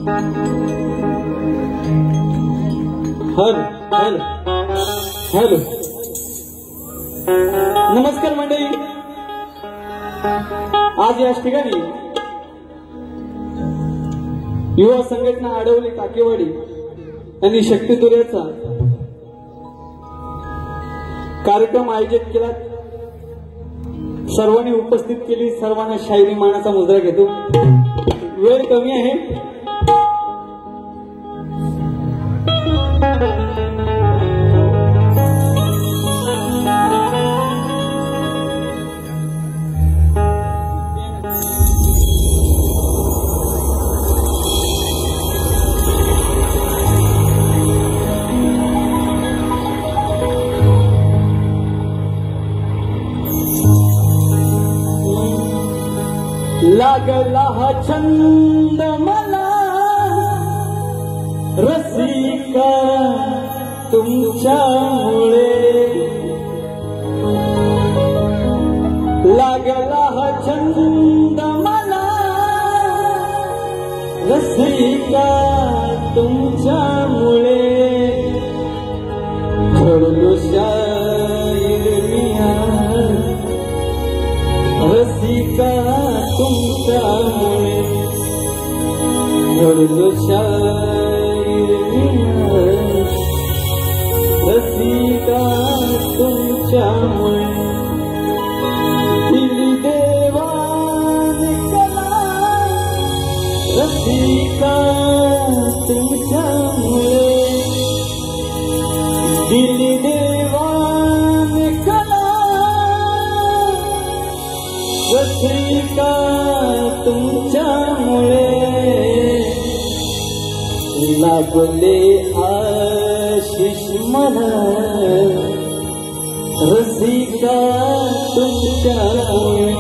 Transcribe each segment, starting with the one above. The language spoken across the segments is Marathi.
हॅलो हॅलो हॅलो नमस्कार मंडळी. आज याच ठिकाणी युवा संघटना आडवली टाकेवाडी यांनी शक्ती तुऱ्याचा कार्यक्रम आयोजित केला. सर्वांनी उपस्थित केली. सर्वांना शायरी मानाचा मुद्रा घेतो. वेळ कमी आहे. लागला हा छंद मला रसिका तुमच्यामुळे. लागला हा छंद मला रसिका तुमच्यामुळे. घडलो शायर मिया रसिका तुमच्यामुळे. घडलो शायर रसिका तुमच्यामुळे. दिली देवाने कला रसिका तुमच्यामुळे. दिली देवाने कला रसिका तुमच्यामुळे. लागले आशिष मला रसिका तुमच्यामुळे.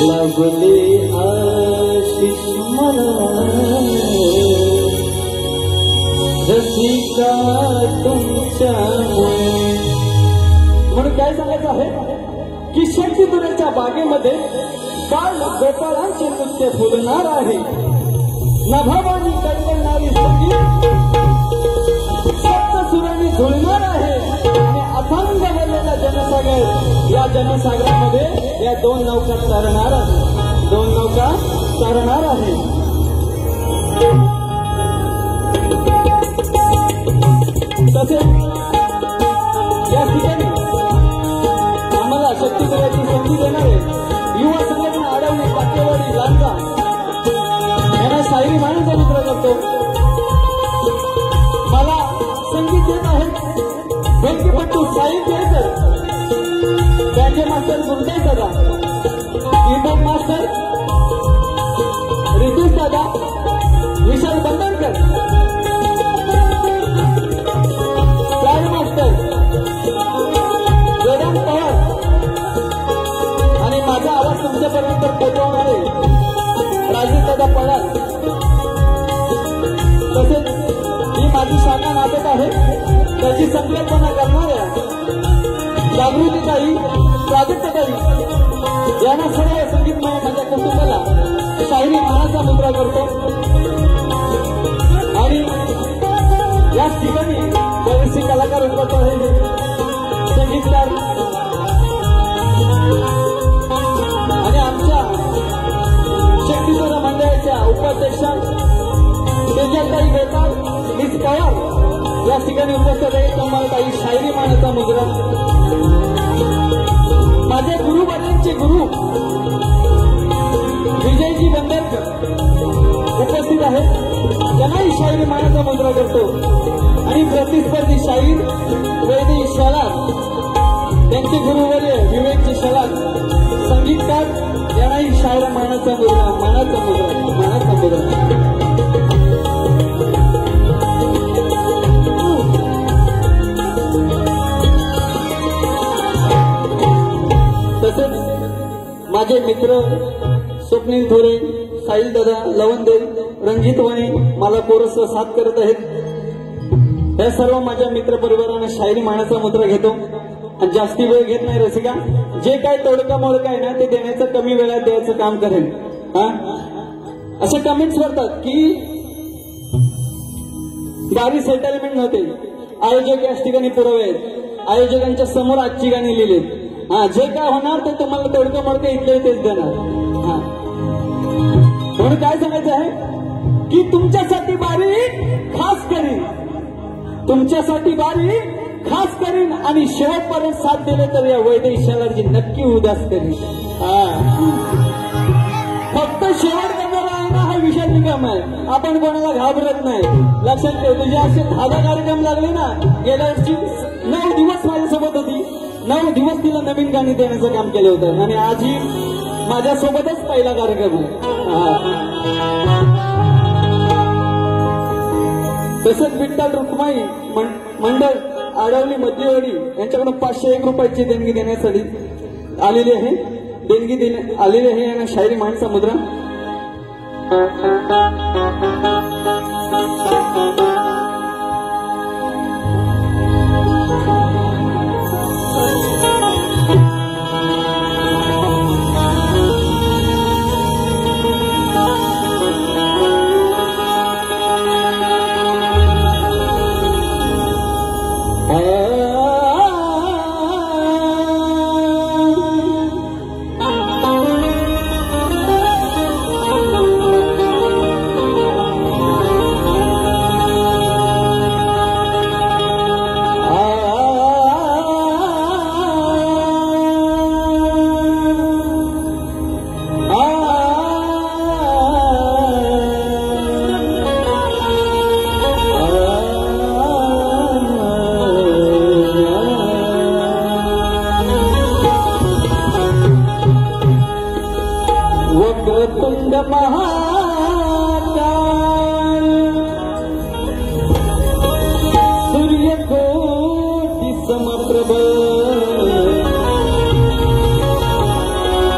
लागले आशिष मला रसिका तुमच्यामुळे. म्हणून काय सांगायचं आहे की शक्ती तुऱ्याच्या बागेमध्ये बाळ गोपाळांचे नृत्य फुलणार आहे. नभावानी कळकळणारी संगीत सप्तसुरांनी झुलणार आहे. आणि अथांग भरलेला जनसागर, या जनसागरामध्ये या दोन नौका तरणार आहे. दोन नौका तरणार आहे. तसेच या ठिकाणी आम्हाला शक्ती तुऱ्याची संधी देणारे युवा संघटना आडवली टाकेवाडी लांजा यांना शायरी मानाचा मुद्रा करतो. मला संगीत देत आहेत व्यक्तिपट्टू साहिब केळकर, बँजे मास्टर गुरुदेव दादा, कीबोर्ड मास्टर रितेश दादा, विशाल बंधनकर, फ्लाय मास्टर वेदांत पवार आणि माझा आवाज तुमच्यापर्यंत पोहोचवणारे राजेश दादा पवार. तसेच ही माझी शाखा नाटक आहे त्याची संकल्पना करणाऱ्या जागृतीताई, प्राजक्ताताई यांना सर्व संगीतमय माझ्या कुटुंबाला शायरी मानाचा मुद्रा करतो. आणि याच ठिकाणी बरेचसे कलाकार उपलब्ध आहेत. संगीतकार आणि आमच्या शक्ती तुरा मंडळाच्या उपाध्यक्षा तेजलताई बेताळ, मिस पवार या ठिकाणी उपस्थित आहे. तुम्हाला काही शायरी मानाचा मुद्रा. माझे गुरुवर्यांचे गुरु विजयजी बंदेरकर उपस्थित आहेत. त्यांनाही शायरी मानाचा मुद्रा करतो. आणि प्रतिस्पर्धी शाहीर वैदी शलाल, त्यांचे गुरुवर्य विवेकजी शलाल संगीतकार यांनाही शायर मानाचा मुद्रा. मानाचा मुद्रा. मानाचा मुद्रा. तसेच माझे मित्र स्वप्नील थोरे, साहिल दादा, लवंदेव, रणजित वणे मला कोरस साथ करत आहेत. या सर्व माझ्या मित्र परिवारांना शायरी मानाचा मुद्रा घेतो. आणि जास्ती वेळ घेत नाही रसिका. जे काय तोडका मोडका आहे ना ते देण्याचं कमी वेळात द्यायचं काम करेन. असे कमेंट्स करतात की बारी सेटलमेंट नव्हते, आयोजक याच ठिकाणी पुरावे आहेत, आयोजकांच्या समोर आजची गाणी लिहिलेत। हा, जे काय होणार ते तुम्हाला तोडकं मोडकं इथले तेच देणार। हा, म्हणून काय सांगायचं आहे की तुमच्यासाठी बारी खास करीन, तुमच्यासाठी बारी खास करीन आणि शेवटपर्यंत साथ दिले तर या वैदेही शालारची नक्की उदास करीन। फक्त शेवट करणारा आहे ना हा विषय निकम आहे, आपण कोणाला घाबरत नाही। लक्षात ठेव, तुझे असे 10 कार्यक्रम लागले ना, गेल्या वर्षी 9 दिवस माझ्यासोबत होती, 9 दिवस तिला नवीन गाणी देण्याचं काम केलं होतं आणि आजही माझ्यासोबतच पहिला कार्यक्रम आहे। तसंच विठ्ठल रुक्माई मंडळ आडवली मध्यवाडी यांच्याकडून 501 रुपयाची देणगी देण्यासाठी आलेली आहे, आलेली आहे यांना शायरी माणसा मुद्रा। वक्रतुंड महाकाय सूर्यकोटि समप्रभ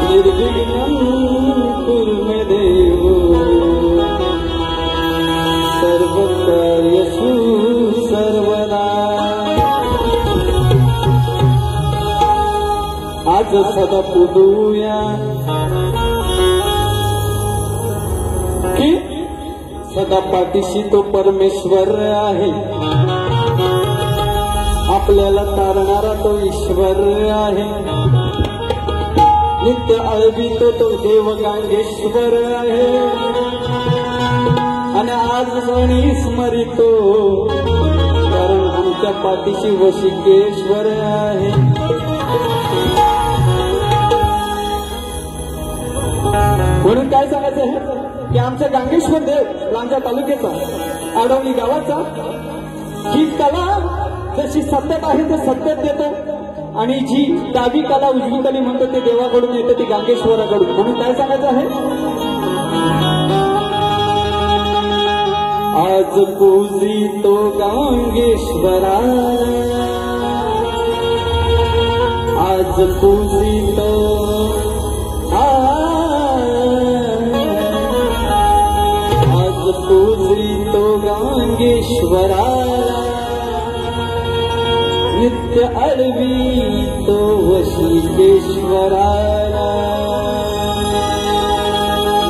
निर्विघ्नं कुरु मे देव सर्वकार्येषु सर्वदा। आज सदा पुजूया की सदा पाठीशी तो परमेश्वर आहे, आपल्याला तारणारा तो ईश्वर आहे, नित्य आळवितो तो देव गांगेश्वर आहे आणि आज सणी स्मरितो कारण आमच्या पाठीशी वशिकेश्वर आहे। म्हणून काय सांगायचं आहे की आमचा गांगेश्वर देव लांजा तालुक्याचा आडवली गावाचा ही कला जशी सत्यात आहे ते सत्यात देतो आणि जी डावी कला उजवी कली म्हणतो ते देवाकडून येते, ती गांगेश्वराकडून। म्हणून काय सांगायचं आहे, आज पूजितो गांगेश्वरा, आज पूजितो पूजितो गांगेश्वरा, नित्य आळवितो वशिकेश्वरा,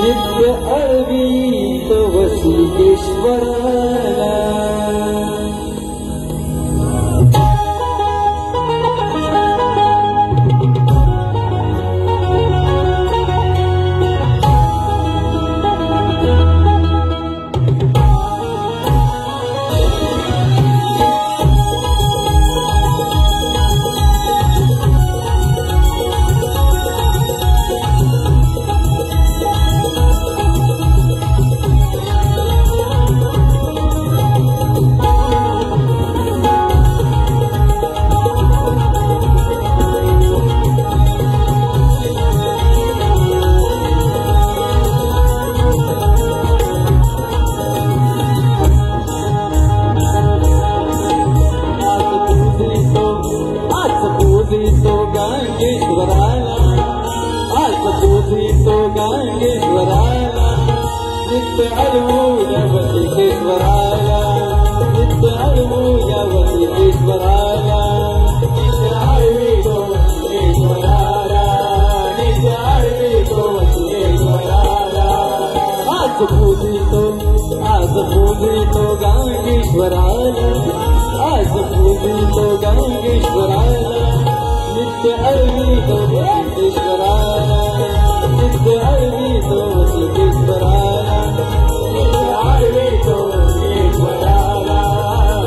नित्य आळवितो वशिकेश्वरा। पूजितो गांगेश्वराला, नित्य आळवूया वशिकेश्वराला, नित्य आळवूया वशिकेश्वराला, नित्य आळवितो वशिकेश्वराला, नित्य आळवितो वशिकेश्वराला। आज आज पूजितो गांगेश्वराला, आज पूजितो गांगेश्वराला, नित्य अर्पितो वसुदेश्वराला, नित्य अर्पितो वसुदेश्वराला, नित्य अर्पितो वसुदेश्वराला,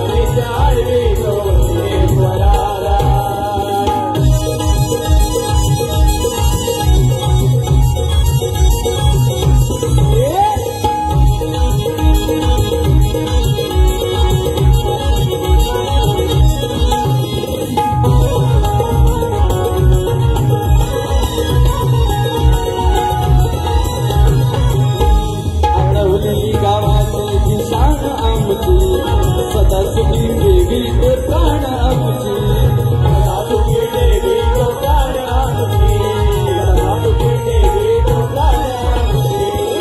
नित्य अर्पितो वसुदेश्वराला. सदा सुखी देवी तो प्राण आमची, सदा सुखी देवी तो प्राण आमची, सदा सुखी देवी तो प्राण आमची.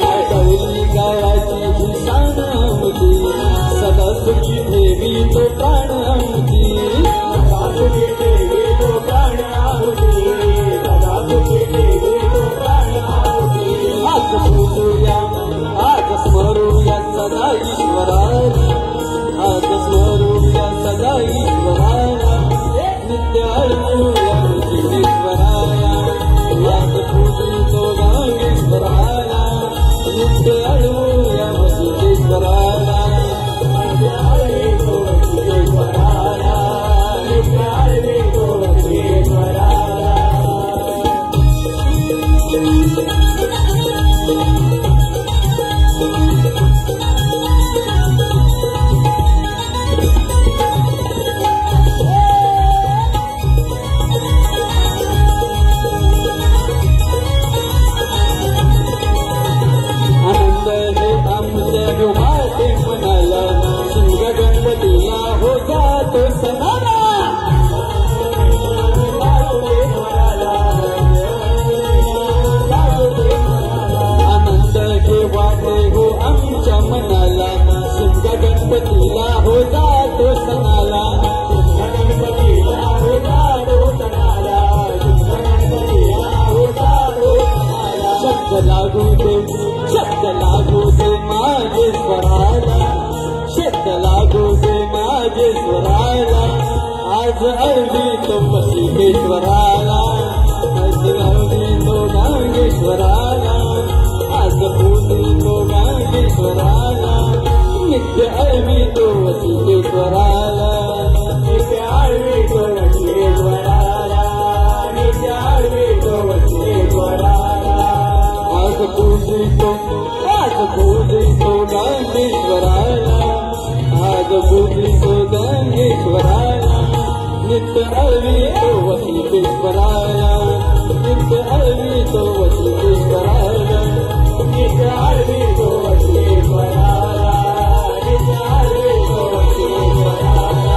आठवली गावाची ही शान आमची, सदा सुखी देवी तो प्राण आमची, सदा सुखी देवी तो प्राण आमची, सदा सुखी देवी तो प्राण आमची. आज पूजूया, आज स्मरूया सदा ईश्वराला, आज स्मरूया सदा ईश्वराला, नित्य अर्पूया वसुदेश्वराला, आज पूजितो गांगेश्वराला, नित्य अर्पूया वसुदेश्वराला, नित्य अर्पितो वसुदेश्वराला, नित्य अर्पितो वसुदेश्वराला. गणपतीला हो जातो सणाला, आनंद हे वाटे हो आमच्या मनाला, सिंह गणपतीला हो जातो सणाला, गणपतीला हो जातो सणाला, गणपतीला हो जातो सणाला. शब्द लागू दे माझे स्वराला, शब्द लागू दे माझे स्वराला, आज अर्पितो वसुदेश्वराला, आज अर्पितो गांगेश्वराला, आज पूजितो गांगेश्वराला, नित्य अर्पितो वसुदेश्वराला, नित्य अर्पितो वसुदेश्वराला, नित्य अर्पितो वसुदेश्वराला. आज पूजितो गांगेश्वराला, आज पूजितो गांगेश्वराला, नित्य अर्पितो वसुदेश्वराला, नित्य अर्पितो वसुदेश्वराला, नित्य अर्पितो वसुदेश्वराला, नित्य अर्पितो वसुदेश्वराला,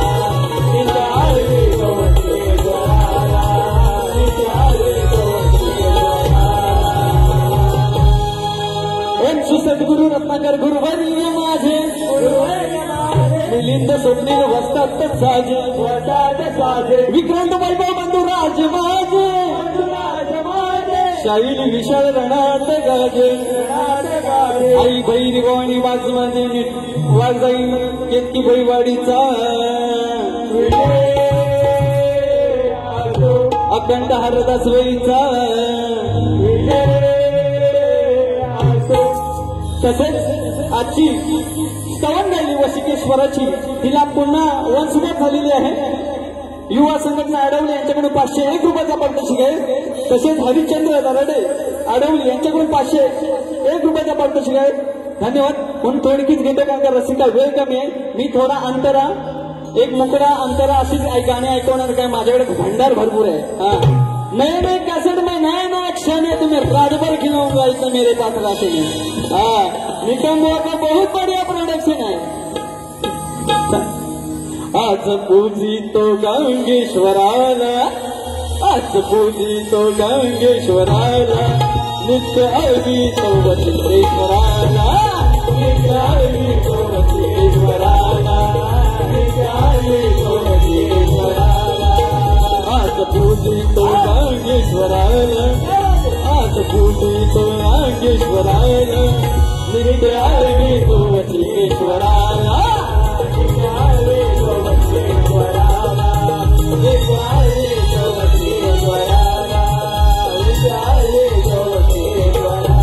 नित्य अर्पितो वसुदेश्वराला, नित्य अर्पितो वसुदेश्वराला. सद्गुरु रत्नाकर गुरुवर्य माझे, मिलिंद स्वप्नील वस्तात साजे, विक्रांत वैभव बंधू राज माझे, शाहील विशाल रणात गाजे, आई भैरवाणी वाज माझे वाज जाई केतकी भैवाडीचा, अखंड हरदास वैचा. तसेच आजची सवंगली वशिकेश्वराची तिला पुन्हा वंशगत झालेली आहे. युवा संघटना अडवली यांच्याकडून 501 रुपयाचा पारितोषिक आहे. तसेच हरिश्चंद्र दराडे अडवली यांच्याकडून 501 रुपयाचा पारितोषिक आहे. धन्यवाद. म्हणून थोडकीच घेतो कारण का रसिका वेळ कमी आहे. मी थोडा अंतरा एक मुकडा अंतरा अशीच गाणे ऐकवणार काय माझ्याकडे भंडार भरपूर आहे. हा नए नए कैसेट में नए नए क्षण है तुम्हें रात भर खिलाऊंगा इतना मेरे पास राशि में. हाँ निकम्बुआ का बहुत बढ़िया प्रोडक्शन है. आज पूजितो गांगेश्वराला, आज पूजितो गांगेश्वराला, नित्य अर्पितो वसुदेश्वराला, नित्य अर्पितो वसुदेश्वराला, नित्य अर्पितो वसुदेश्वराला. आज पूजितो गांगेश्वराला, आज पूजितो गांगेश्वराला, निघावे तो वचनेश्वराला, निघावे तो वचनेश्वराला, निघावे तो वचनेश्वराला, निघावे तो वचनेश्वराला.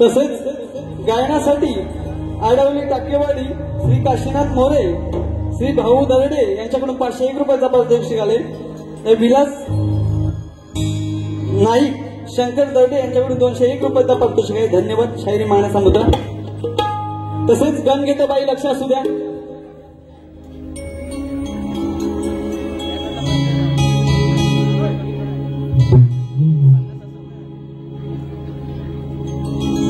तसेच गायनासाठी आडवली टाकेवाडी श्री काशीनाथ मोरे, श्री भाऊ दरडे यांच्याकडून 501 रुपयाचा पारितोषिक आले. विलास नाईक, शंकर दरडे यांच्याकडून 201 रुपयाचा पारितोषिक आहे. धन्यवाद. शायरी मानाचा मुद्रा. तसेच गण घेतो बाई, लक्ष असू द्या.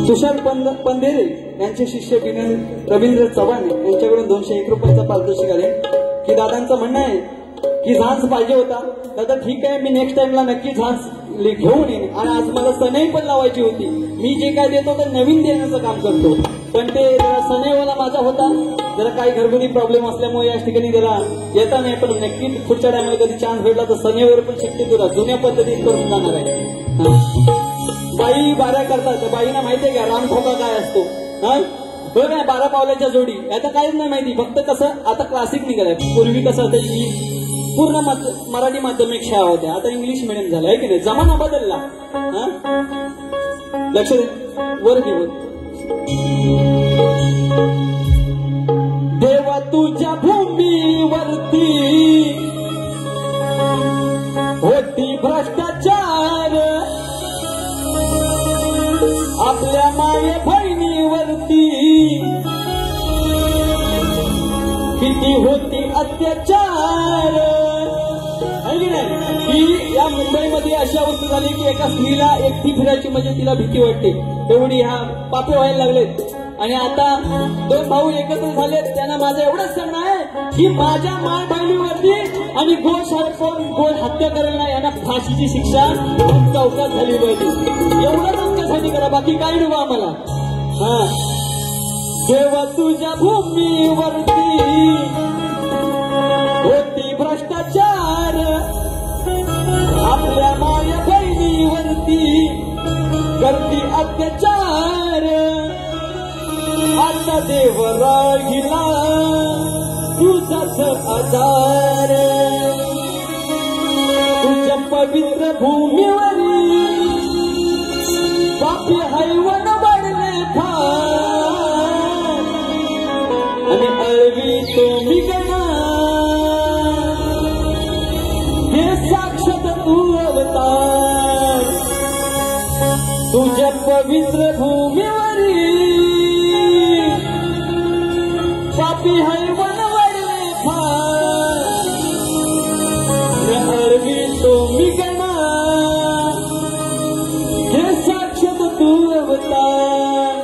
तुषार पंधेरे यांचे शिष्य रवींद्र चव्हाण यांच्याकडून 201 रुपयाचा पारितोषिक आले. की दादांचं म्हणणं आहे की झांज पाहिजे होता. दादा ठीक आहे, मी नेक्स्ट टाइमला नक्की झांज घेऊन येईन. आणि आज मला सनई पण लावायची होती. मी जे काय देतो ते नवीन देण्याचं काम करतो, पण ते जरा सनईवाला माझा होता. जरा काही घरगुती प्रॉब्लेम असल्यामुळे या ठिकाणी जरा येता नाही. पण नक्की पुढच्या टाइमला कधी चान्स भेटला तर सनईवर पण शिकते, तुला जुन्या पद्धतीत करून जाणार आहे. बाई बाऱ्या करतात. बाईना माहितीये का राम ठोका काय असतो? बघ नाही, 12 पावलाच्या जोडी. आता काहीच नाही माहिती. फक्त कसं आता क्लासिक निघालंय. पूर्वी कसं होतं की पूर्ण मराठी माध्यमिक शाळा होत्या, आता इंग्लिश मिडियम झालं आहे की नाही. जमाना बदलला. लक्ष वर घेऊ. देवा तुझ्या भूमीवरती होती भ्रष्टाचार, आपल्या माये बहिणीवरती किती होती अत्याचार. ही या मुंबईमध्ये अशा वस्तू झाली की एका स्त्रीला एकटी फिरायची म्हणजे तिला भीती वाटते. एवढी ह्या पापे व्हायला लागलेत. आणि आता 2 भाऊ एकत्र झालेत. त्यांना माझं एवढंच सांगणं आहे की माझ्या माय बहिणीवरती आणि गोळ हत्या करायला यांना फाशीची शिक्षा चौकात झाली पाहिजे. एवढंच आमच्यासाठी करा, बाकी काही नको आम्हाला. देवा तुझ्या भूमीवरती होती भ्रष्टाचार, आपल्या माया बहिणीवरती करती अत्याचार. आता देव राहिला तुझाच आधार, तुझ्या पवित्र भूमीवरी पापी हैवन वाढले फार. आणि अळवी तो मिगणा हे साक्षात तू अवतार. तुझ्या पवित्र भूमीवरी पापी हैवन वाढले फार. अळवी तो मिगणा हे साक्षात तू अवतार.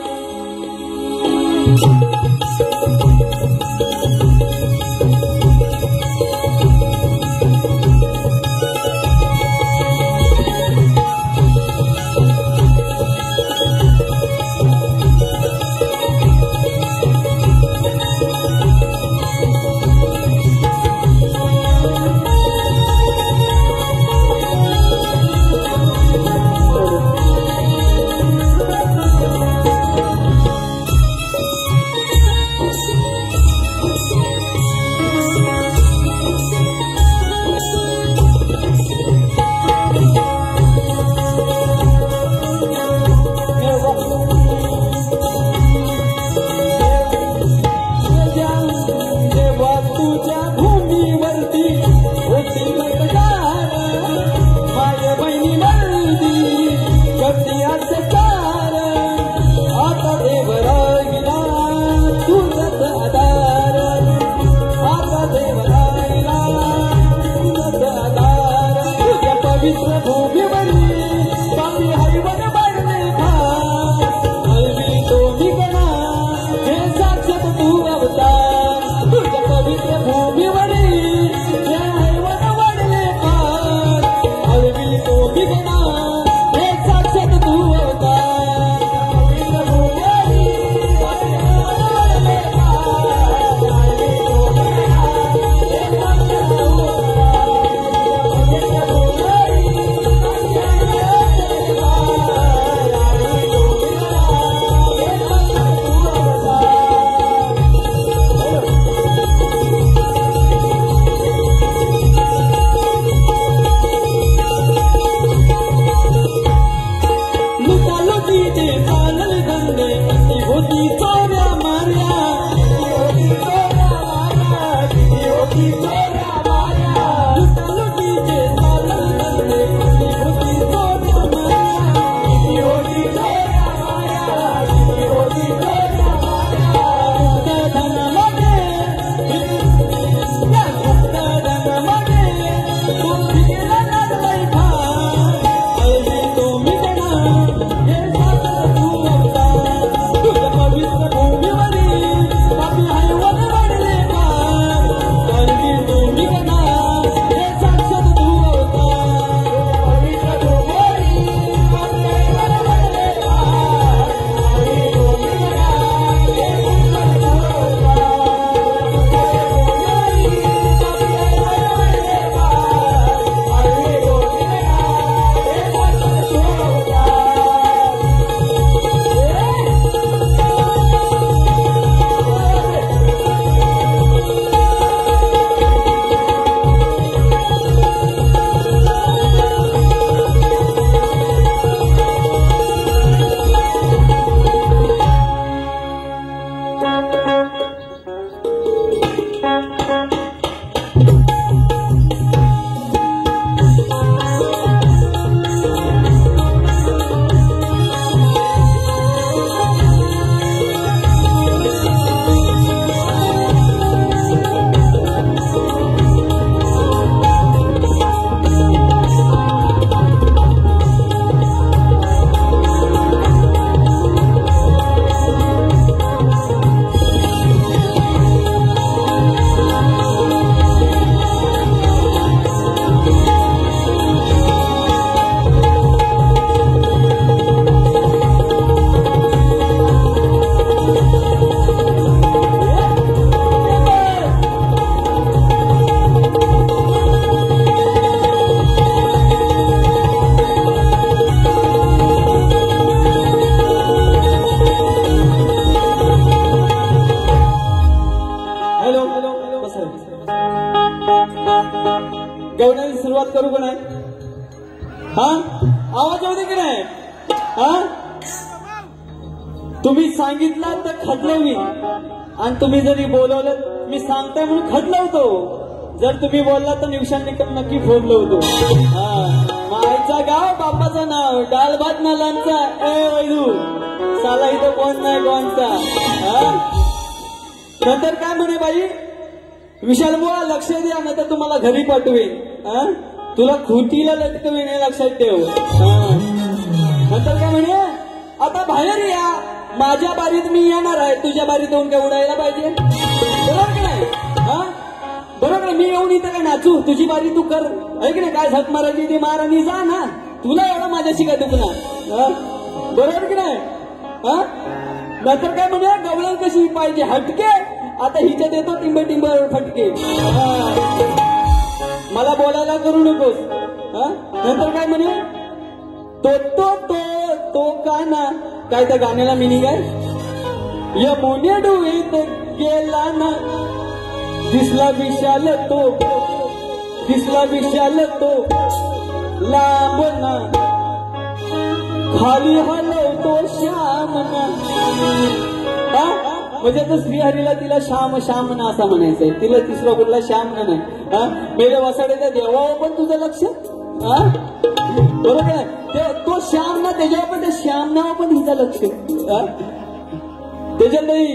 गवण्याची सुरुवात करू का नाही? हा आवाज येऊ दे की नाही? हा तुम्ही सांगितलं तर खटलो मी, आणि तुम्ही जरी बोलवलं मी सांगताय म्हणून खटलवतो. जर तुम्ही बोलला तर निवशान नक्की फोडलो होतो. मायचा गाव बापाचं नाव डाल भात नालांचा ए वैदू साला इथं कोण नाही कोणचा. नंतर काय म्हणे बाई विशाल बुवा लक्ष द्या नाही तर तुम्हाला घरी पाठवेन. तुला खुटीला लटकवेन हे लक्षात ठेव. नंतर काय म्हणे आता बाहेर या माझ्या बारीत मी येणार आहे, तुझ्या बारीत येऊन काय उडायला पाहिजे? बरोबर की नाही? हा बरोबर. मी येऊन इथं काय नाचू? तुझी बारी तू कर, आहे की नाही? काय झक मारायची ती मार आणि जा ना. तुला एवढं माझ्याशी काय दुखणार? बरोबर की नाही? हा नंतर काय म्हणजे गवळण कशी पाहिजे हटके, आता हिच्यात येतो टिंब टिंबावर फटके. मला बोलायला करू नकोस. नंतर काय म्हणे तो तो तो तो काना, काय त्या गाण्याला मिनिंग आहे? यमुने डोईत गेला ना, दिसला विशाल तो, दिसला विशाल तो लांब ना, खाली हलवतो श्याम ना. म्हणजे आता श्रीहरीला तिला श्याम श्याम ना असं म्हणायचंय, तिला तिसरा कुठला श्याम ना नाही. मेरे वसाड्याच्या देवावर पण तुझं लक्ष. बरोबर आहे. तो श्याम ना, त्याच्यावर पण त्या श्याम नाव पण हिचं लक्ष. त्याच्यात नाही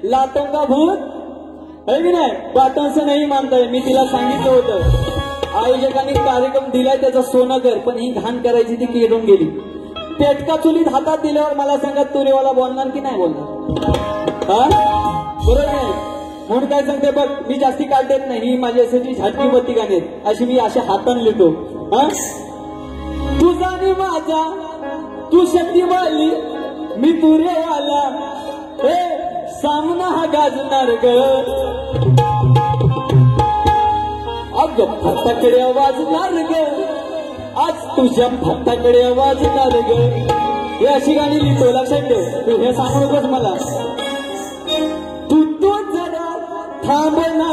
लातों का भूत आहे की नाही, बातों से नाही मानताय. मी तिला सांगितलं होतं आयोजकांनी कार्यक्रम दिलाय त्याचा सोनं कर, पण ही घाण करायची ती किरून गेली. पेटका चुलीत हातात दिल्यावर मला सांगा तुरेवाला बोलणार की नाही बोलणार? बरोबर आहे. म्हणून काय सांगते बघ, मी जास्ती काढ देत नाही. ही माझी अशी झाटकी बत्ती गाणे अशी मी अशा हाताने लिहितो. तुझा आणि माझा, तू शक्तीवाली मी तुरेवाला, हे सामना हा गाजणार ग. अग फटाकडे वाजणार ग, आज तुझ्या फटाकडे वाजणार ग. हे अशी गाणी लिहितो, लक्षात ठेव. तू हे सांगू नकोस मला. तू तो जरा थांब ना,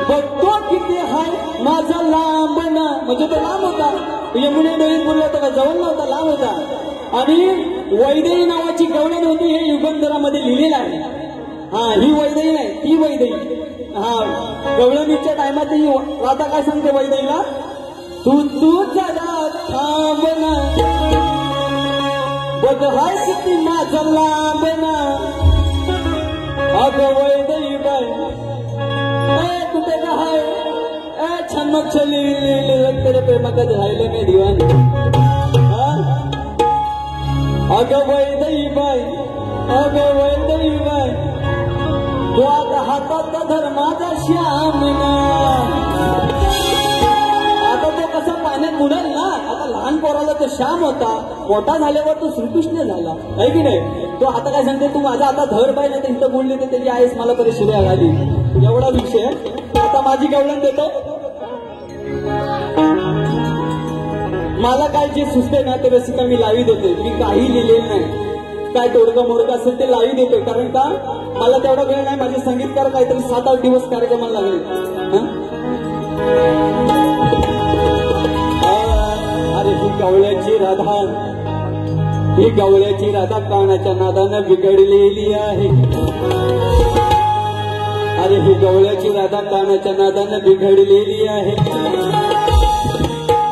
बघतो किती हाय माझा लांब ना. म्हणजे तो लांब होता, यमुने डोईत बोलला होता का? जवळ नव्हता, लांब होता. आणि वैदेही नावाची गवळण होती, हे युगंधरामध्ये लिहिलेलं आहे. ही वैदेही नाही, ती वैदेही. गवळणीच्या टायमात ही राधा काय सांगते वैदेहीला? तू तू जरा थांब ना, बघ हाय किती माझा लांब ना. अगं वैदेही बाई कुठे का हाय? छमक चली तेरे प्रेमाकडे राहिलं मी दिवानी. अगं वैदेही बाई, अगं वैदेही बाई, तू आता हातात धर माझा श्याम ना. आता तो कसा पाण्यात बुडेल ना. आता लहान पोराला तो श्याम होता, मोठा झाल्यावर तो श्रीकृष्ण झाला, आहे की नाही? तो आता काय सांगते, तू माझा आता धर पाहिजे तर इथं बोलले तर त्याची आईस मला परीक्षेला आली. एवढा विषय. आता माझी गवळण देतो. मला काय जे सुचते ना ते रसिका मी लावी देते. मी काही लिहिलेलं नाही. काय तोडकं मोडकं असेल ते लावी देतोय. कारण का मला तेवढा वेळ नाही. माझे संगीतकार काहीतरी 7-8 दिवस कार्यक्रमाला लागले. अरे ही गवळ्याची राधा, ही गवळ्याची राधा कानाच्या नादानं बिघडलेली आहे. अरे ही गवळ्याची राधा कानाच्या नादानं बिघडलेली आहे.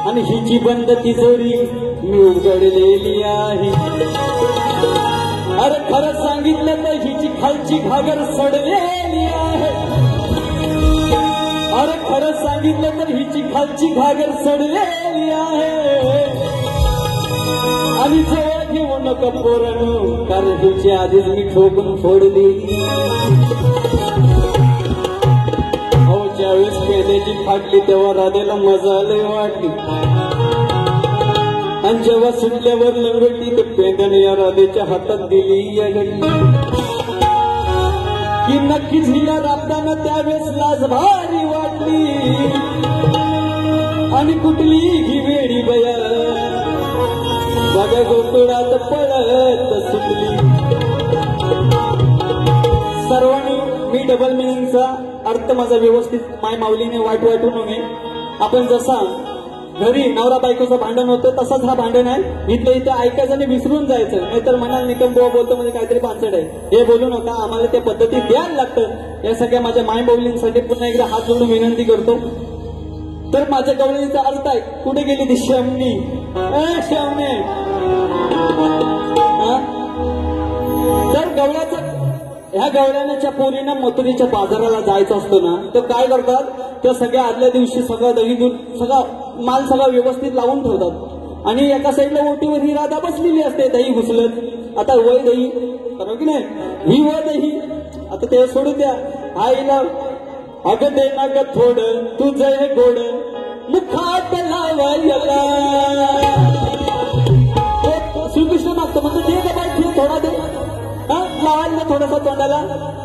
आणि हिची बंद तिजोरी मी उघडलेली आहे. अरे खरं सांगितलं तर हिची खालची घागर सडलेली आहे. अरे खरं सांगितलं तर हिची खालची घागर सडलेली आहे. आणि जवळ घेऊ नका पोरांनो, कारण हिची आधीच मी ठोकून फोडली. हो ज्यावेळेस पेंड्याची फाटली तेव्हा राधेला मजा लय वाटली. आणि जेव्हा सुटल्यावर लंगडली तर पेंड्याने या राधेच्या हातात दिली या घडी. की नक्कीच हिला राबताना त्यावेळेस लाज भारी वाटली. आणि कुठली ही वेळी बया बघा गोकुळात पळत सुटली. सर्वांनी मी डबल मिनिंगचा अर्थ माझा व्यवस्थित माय माऊलीने वाटू नये. आपण जसा घरी नवरा बायकोचं भांडण होतं तसंच हा भांडण आहे. इथलं इथं ऐकायचं आणि विसरून जायचं. नाहीतर म्हणाल निकम बुवा बोलतो म्हणजे काहीतरी पाचड आहे. हे बोलू नका. आम्हाला त्या पद्धती द्यायला लागतं. या सगळ्या माझ्या माय माऊलींसाठी पुन्हा एकदा हात जोडून विनंती करतो. तर माझ्या गवळणीचा अर्थ आहे, कुठे गेली ती शमनी? शमने. तर गवळ्याचं ह्या गवळ्याच्या पोरीनं मथुरेच्या बाजाराला जायचं असतं ना, तर काय करतात, त्या सगळ्या आदल्या दिवशी सगळं दही दूध सगळा माल सगळा व्यवस्थित लावून ठेवतात. आणि एका साईडला ओटीवर ही राधा बसलेली असते दही घुसलत. आता वय दही बरोबर की नाही ही वय दही आता ते सोडून द्या आईला अगं दे ना ग थोडं तुझं हे गोड मुखात लावायला श्रीकृष्ण मागतो म्हणतो दे ग बाई थोडा दे लावायला थोडासा तोंडाला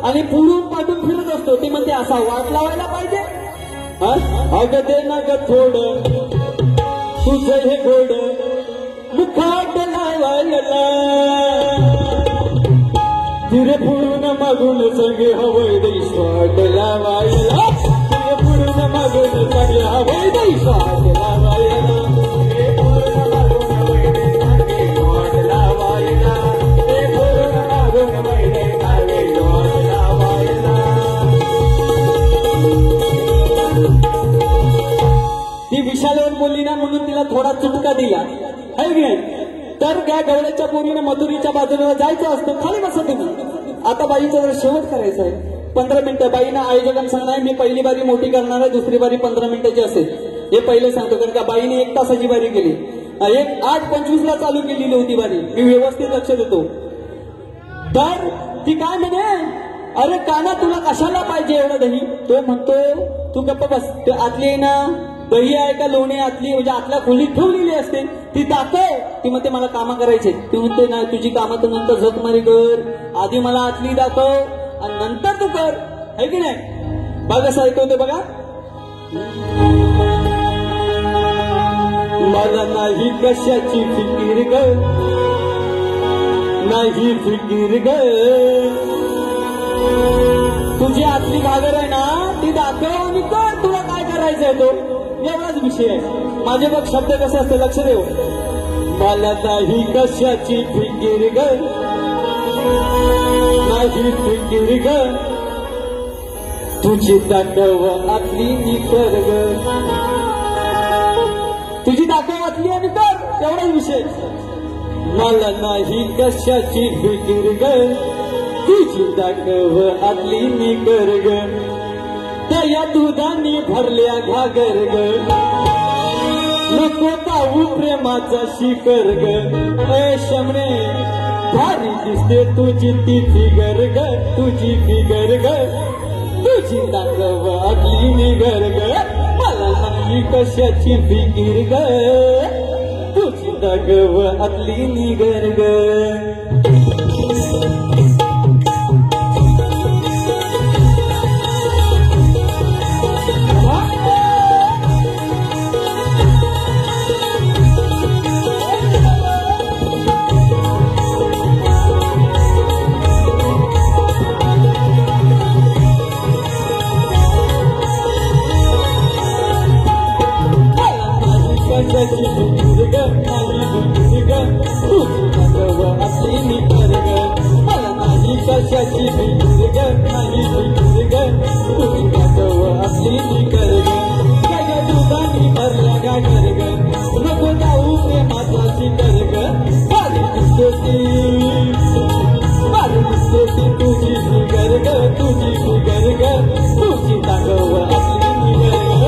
आणि पुढून पाठून फिरत असतो ती म्हणते असा वाट लावायला पाहिजे अगं दे ना ग थोडं तुझं हे गोड मुखात लावायला तिरे पुढून मागून सगळे हवय दे स्वाट लावायला तिरे पुढून मागून सगळे हवय दे स्वाट लावायला ती विशालवर बोलली ना म्हणून तिला थोडा चुटका दिला है की नाही तर त्या गवळ्याच्या पोरीने मथुरीच्या बाजूला जायचं असतं खाली बसा तुम्ही आता बाईचा जर शेवट करायचा आहे 15 मिनिटं बाईनं आयोजकांना सांगणार मी पहिली बारी मोठी करणार आहे दुसरी बारी 15 मिनिटाची असेल हे पहिले सांगतो कारण का बाईने 1 तासाची बारी केली 8:25 चालू केलेली होती बारी मी व्यवस्थित लक्ष देतो तर ती काय म्हणे अरे काना तुला कशाला पाहिजे एवढं दही तो म्हणतो तू गप्प बस ते आतली ना दही आहे का लोणी आतली म्हणजे आतल्या खोलीत ठेवलेली असते ती दाखव ती म्हणते मला कामं करायचे ती म्हणते नाही तुझी कामं तर नंतर झकमारी कर आधी मला आतली दाखव आणि नंतर तू कर है की नाही बघा असं ऐकवते बघा मला नाही कशाची फिकीर ग नाही फिकीर ग तुझी आतली घागर आहे ना ती दाखव आणि कर तुला काय करायचंय तो एवढाच विषय आहे माझे बघ शब्द कसे असते लक्ष देऊ मला नाही कशाची फिकीर ग नाही फिकीर ग तुझी दाखव आतली निकर ग तुझी दाखव आतली आणि कर एवढाच विषय मला नाही कशाची फिकीर ग तुझी दाखव आतली निकर ग त्या दुधानी भरल्या घागर ग नको पाहू प्रेमाचा शिखर ग ए शमने भारी दिसते तुझी ती फिगर ग तुझी फिगर ग तुझी दाखव आतली निगर ग मला नाही कशाची फिकीर ग तुझी दाखव आतली निगर ग कशाची फिकीर ग नाही फिकीर ग तुझी दाखव आतली निकर ग त्या दुधानी भरल्या घागर ग नको जाऊ प्रेमाचा शिखर ग भारी दिसते तुझी फिगर ग तुझी फिगर ग तुझी दाखव आतली निकर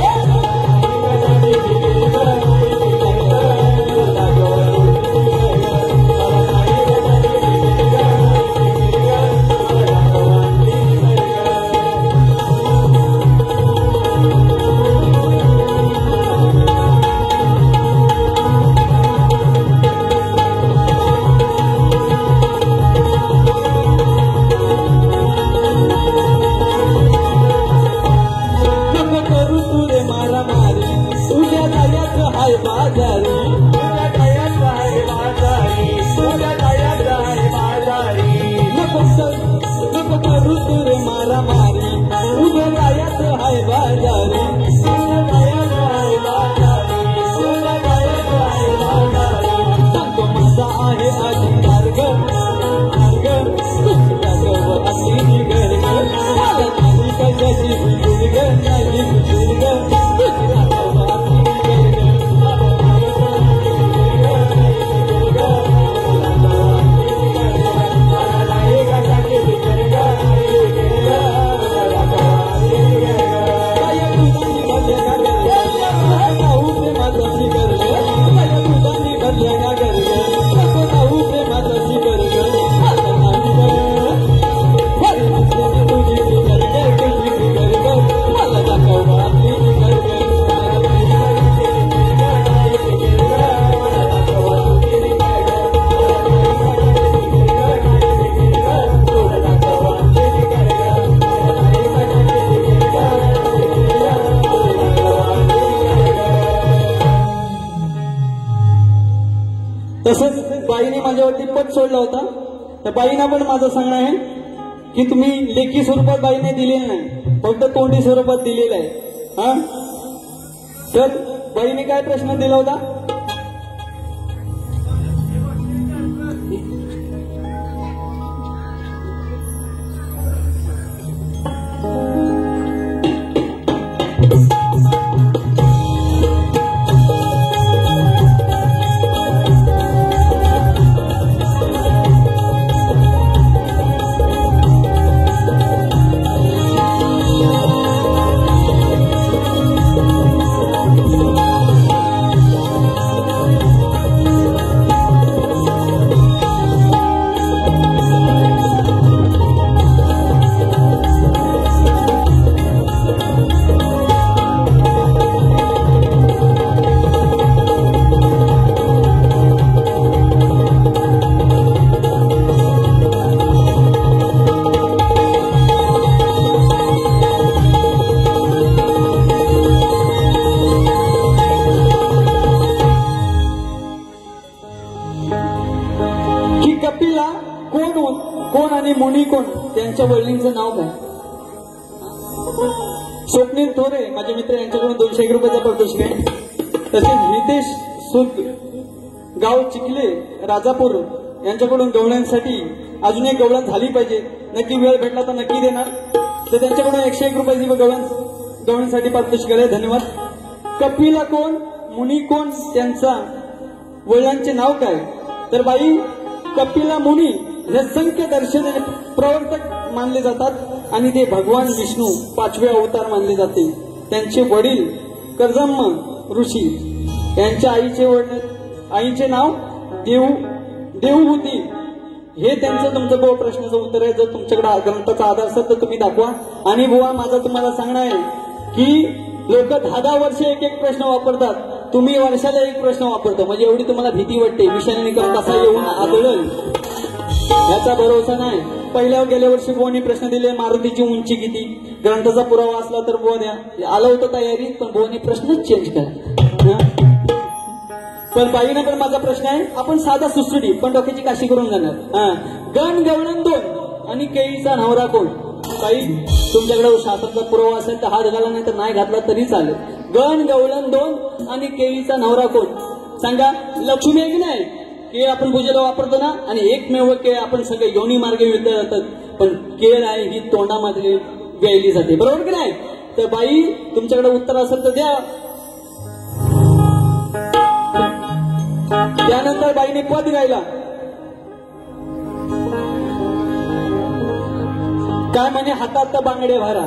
स्वरूपात सोडला होता. त्या बाईंना पण माझं सांगणं आहे की तुम्ही लेखी स्वरूपात बाईने दिलेलं नाही, फक्त तोंडी स्वरूपात दिलेलं आहे. हा, तर बाईने काय प्रश्न दिला होता? कपिला कोण आणि मुनी कोण, त्यांच्या वडिलांचं नाव काय? स्वप्नील थोरे माझे मित्र यांच्याकडून 201 रुपयाचा पारितोषिक आहे. तसेच हितेश सुद गाव चिखले राजापूर यांच्याकडून गवळ्यांसाठी अजून एक गवळण झाली पाहिजे, नक्की वेळ भेटला तर नक्की देणार. तर त्यांच्याकडून 101 रुपयाची गवळणसाठी पारितोषिक आहे. धन्यवाद. कपिला कोण, मुनी कोण, त्यांचा वडिलांचे नाव काय? तर बाई, कपिला मुनी हे संख्य दर्शन प्रवर्तक मानले जातात आणि ते भगवान विष्णू 5वे अवतार मानले जाते. त्यांचे वडील कर्दम्म ऋषी, यांच्या आईचे नाव देवहूती. हे त्यांचं तुमचं बुवा प्रश्नाचं उत्तर आहे. जर तुमच्याकडे ग्रंथाचा आधार असेल तर तुम्ही दाखवा. आणि बुवा माझं तुम्हाला सांगणं आहे की लोक 10 वर्ष एक प्रश्न वापरतात, तुम्ही वर्षाला एक प्रश्न वापरतो, म्हणजे एवढी तुम्हाला भीती वाटते विषयाने निकम कसा येऊन आदळल याचा भरोसा नाही. गेल्या वर्षी बुवानी प्रश्न दिले, मारुतीची उंची किती, ग्रंथाचा पुरावा असला तर बुवा द्या. आलं होतं तयारीत, पण बुवानी प्रश्नच चेंज करा. पण बाईने पण माझा प्रश्न आहे, आपण साधा सुसुडी पण डोक्याची काशी करून जाणार. गण गवळण 2 आणि केळीचा नवरा कोण? काही तुमच्याकडे शास्त्राचा पुरावा असेल तर हात घाला, नाही तर नाही घातला तरी चालेल. गण गवळण 2 आणि केळीचा नवरा कोण? सांगा. लक्ष्मी एक नाही की आपण पूजेला वापरतो ना, आणि एकमेव केळ आपण सगळे योनी मार्गे विकले जातात, पण केळ आहे ही तोंडामध्ये गायली जाते, बरोबर की नाही? तर बाई तुमच्याकडे उत्तर असेल तर द्या. त्यानंतर बाईने पद गायला. काय म्हणे? हातात बांगडे भरा.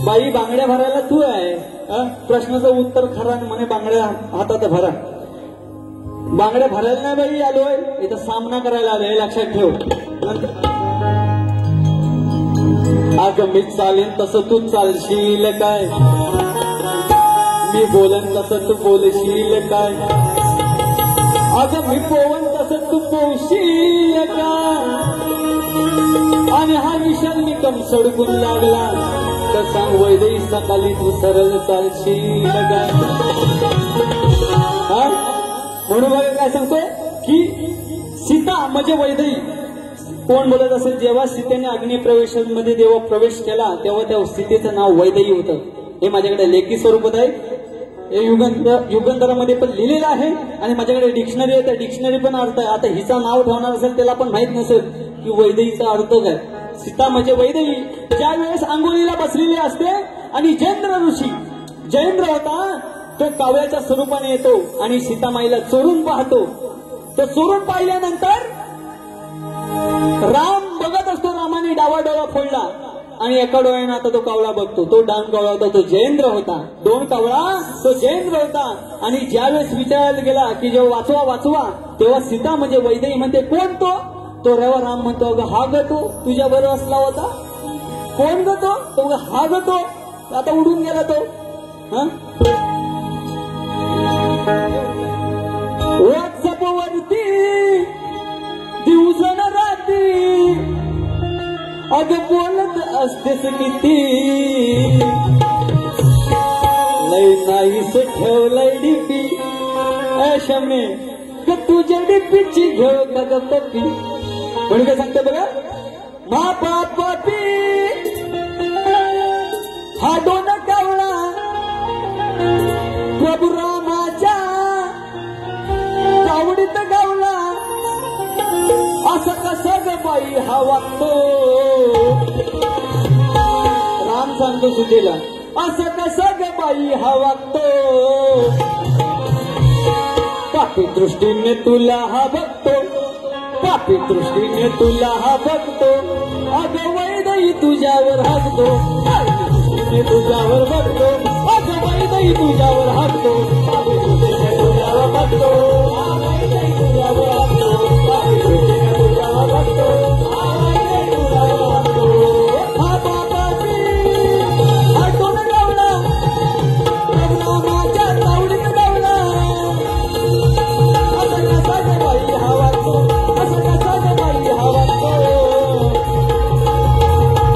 बाई, बांगड्या भरायला तू आहे. प्रश्नाचं उत्तर खरा म्हणे बांगड्या हातात भरा. बांगड्या भरायला नाही बाई आलोय, इथं सामना करायला आलोय, लक्षात ठेव. अगं मी चालेन तसं तू चालशील काय, मी बोलन तसं तू बोलशील काय, अगं मी पोवन तसं तू पोवशील काय, आणि हा विशाल निकम सडकून लागला तर सांग वैदेही सकाळी तू सरळ चालशील काय. म्हणून बघा काय सांगतोय की सीता म्हणजे वैदेही कोण बोलत असेल, जेव्हा सीतेने अग्निप्रवेशामध्ये जेव्हा प्रवेश केला तेव्हा त्या सीतेचं नाव वैदेही होतं. हे माझ्याकडे लेखी स्वरूपात आहे, हे युगंधरामध्ये पण लिहिलेलं आहे, आणि माझ्याकडे डिक्शनरी आहे, त्या डिक्शनरी पण अर्थ आहे. आता हिचं नाव ठेवणार असेल त्याला पण माहित नसेल की वैदेहीचा अर्थ काय. सीता म्हणजे वैदेही. ज्या वेळेस आंघोळीला बसलेली असते आणि जयेंद्र होता तो कावळ्याच्या स्वरूपाने येतो आणि सीतामाईला चोरून पाहतो. तो चोरून पाहिल्यानंतर राम बघत असतो, रामाने डावा डोळा फोडला आणि एका डोळ्याने आता तो कावळा बघतो. तो डान कावळा होता, तो जयेंद्र होता. 2 कावळा तो जयेंद्र होता. आणि ज्यावेळेस विचारायला गेला की जेव्हा वाचवा तेव्हा सीता म्हणजे वैदेही म्हणते कोण तो रेवा. राम म्हणतो अगं हा ग तो तुझ्या बरोबर असला होता. कोण ग तो? हा ग तो आता उडून गेला तो. व्हॉट्सअपवरती दिवसन रात्री अगं बोलत असतेस किती, लय नाहीस ठेवलंय डीपी. शमे ग तुझ्या डिप्पीची घेऊ का ग पप्पी. म्हणून काय सांगते बघा, मा पापी हा दोन कावळा प्रभू रामाच्या तावडीत गावला. असं कसं ग बाई हा वागतो. राम सांगतो सुजेला, असं कसं ग बाई हा वागतो. पापी दृष्टीने तुला हा बघतो, पापी दृष्टीने तुला हा बघतो. अगं वैदई तुझ्यावर हसतो, दृष्टीने तुझ्यावर बघतो. अगं वैदई तुझ्यावर हसतो, पापी दृष्टीने तुझ्यावर बघतो. वैदई तुझ्यावर हसतो, पापी दृष्टीने तुझ्यावर बघतो. वैदई तुझ्यावर हसतो. हा बाबाजी हा दोन गावला प्रभुनामाच्या तावडीत गावला. असं कसा ग बाई हा वागतो, असं कसा ग बाई हा वागतो.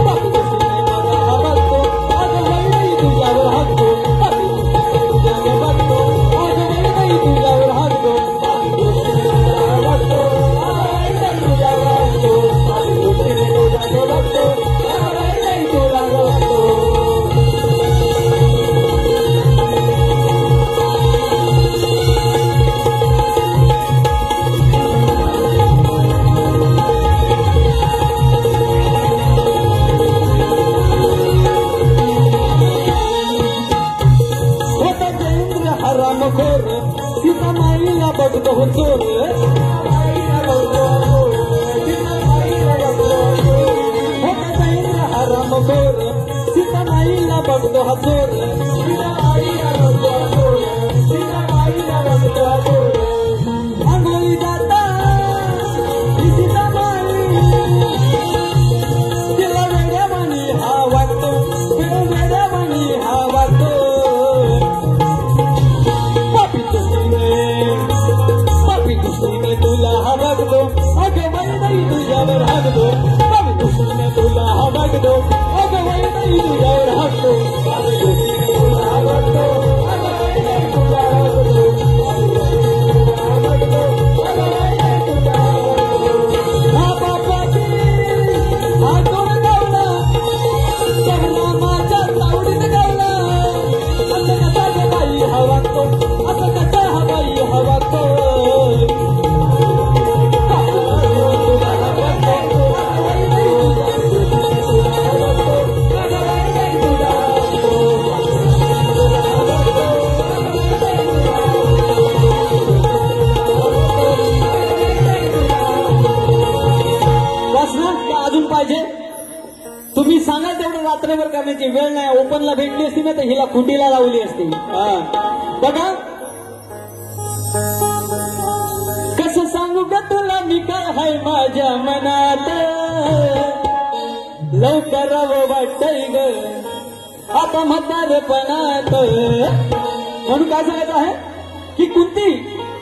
पापी दृष्टीने माझा हा बघतो, अगं वैदई तुझ्यावर हसतो. पापी दृष्टीने तुझ्यावर बघतो, अगं वैदई तुझ्यावर हसतो. पापी दृष्टीने तुझ्यावर बघतो, वैदई तुझ्यावर हसतो. पापी दृष्टीने तुझ्यावर बघतो, वैदई तुझ्यावर हसतो. होता जयेंद्र हराम खोर, सीता माईला बघतो हो चोर. होता जयेंद्र हराम खोर, सीता माईला बघतो हा चोर. आंघोळी जाता ही सीता माई, तिला वेड्यावानी हा वाटतो, तिला वेड्यावानी हा वाटतो. पापी दृष्टीने तुला हा बघतो, अगं वैदई तुझ्यावर हसतो. पापी दृष्टीने तुला हा बघतो, अगं वैदई तुझ्यावर हसतो. पापी दृष्टीने तुला हा बघतो, अगं वैदई तुझ्यावर हसतो. हा बापाची हा दोन गावला प्रभुनामाच्या तावडीत गावला. असं कसा ग बाई हा वागतो, असं कसा हा बाई हा वागतो. वाचना का अजून पाहिजे? तुम्ही सांगा तेवढं रात्रभर करण्याची वेळ नाही. ओपनला भेटली असती ना तर हिला खुटीला लावली असती. बघा कसं सांगू ग तुला मी काय हाय माझ्या मनात. लवकर वाटतय ग आता म्हातारपणात. म्हणून काय सांगायचं आहे की कुंती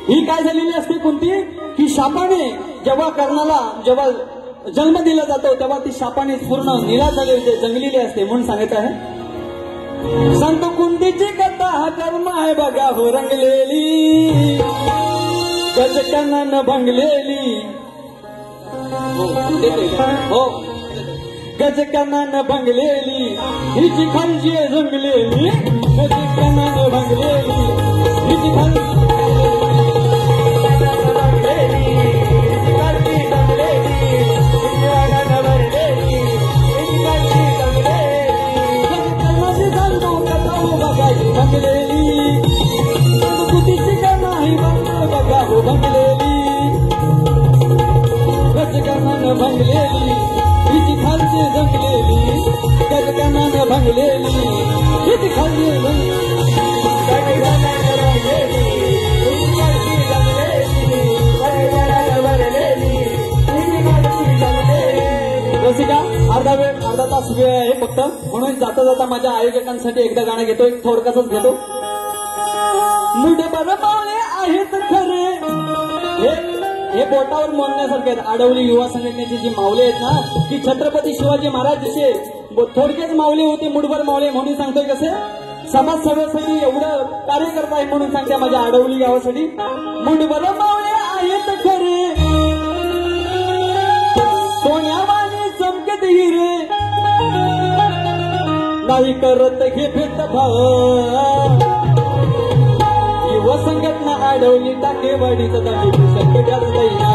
ही काय झालेली असते. कुंती की शापाने जेव्हा कर्णाला जेव्हा जन्म दिला जातो तेव्हा ती शापाने पूर्ण निराश झाली होते, जंगलेली असते. म्हणून सांगायचं आहे संत कुंतीची कथा हा कर्म आहे बघा हो रंगलेली, गजकनानं भंगलेली. हो गजकनानं भंगलेली हिची खालची जंगलेली. गजकनानं भंगलेली हिची खालची भंगलेली. कुतीची का नाही बघा हो भंगलेली. गजकनानं भंगलेली हिची खालची जंगलेली. गजकनानं भंगलेली हिची खालची रसिका अर्धा तास वेळ आहे फक्त. म्हणून जाता जाता माझ्या आयोजकांसाठी एकदा गाणं घेतो, एक थोडक्यातच घेतो. मुठभर मावळे आहेत खरे, हे बोटावर मोडण्यासारखे आहेत. आडवली युवा संघटनेची जी मावले आहेत ना ती छत्रपती शिवाजी महाराज जसे थोडकेच मावले होते, मुठभर मावळे. म्हणून सांगतोय कसे समाज सेवेसाठी एवढं कार्य करत आहे म्हणून सांगते माझ्या आडवली गावासाठी. मुठभर मावळे सोन्यावाने चमकत हिरे नाही करत हे भेदभाव युवा संघटना अडवली टाकेवाडीचं दाखी पुस्तक जास्तयना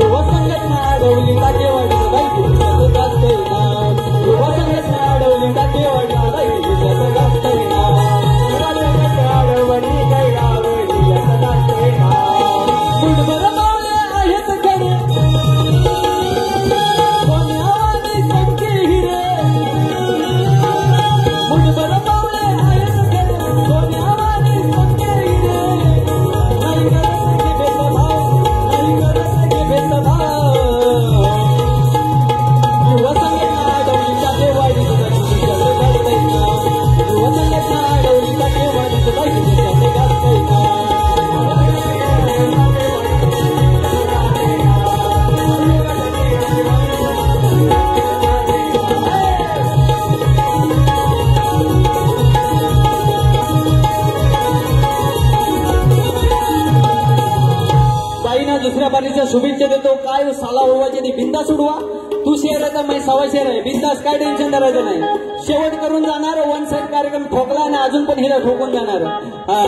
युवा संघटना अडवली टाकेवाडीचं दाखी पुस्तक जास्तयना युवा संघटना अडवली टाकेवाडीचं दाखी पुस्तक जास्तयना अडवणी काही गावडी असं जास्तयना कुठभर मावळे आहेत खरे सोन्यावाने चमके हिरे कुठभर मावळे आहेत खरे सोन्यावाने चमके हिरे नाही करत हे भेदभाव नाही करत हे भेदभाव युवा संघटना अडवली टाकेवाडीचं दाखी पुस्तक जास्तयना युवा संघटना अडवली टाकेवाडीचं दाखी पुस्तक जास्तयना बाईना दुसऱ्या बारीच्या शुभेच्छा देतो. काय साला उडवायचे ते बिंदास उडवा. तू शेर आहे तर मी सवा शेर आहे. बिंदास काय टेन्शन करायचं नाही. शेवट करून जाणार वन साइड कार्यक्रम ठोकला आणि अजून पण हिरा ठोकून जाणार. हा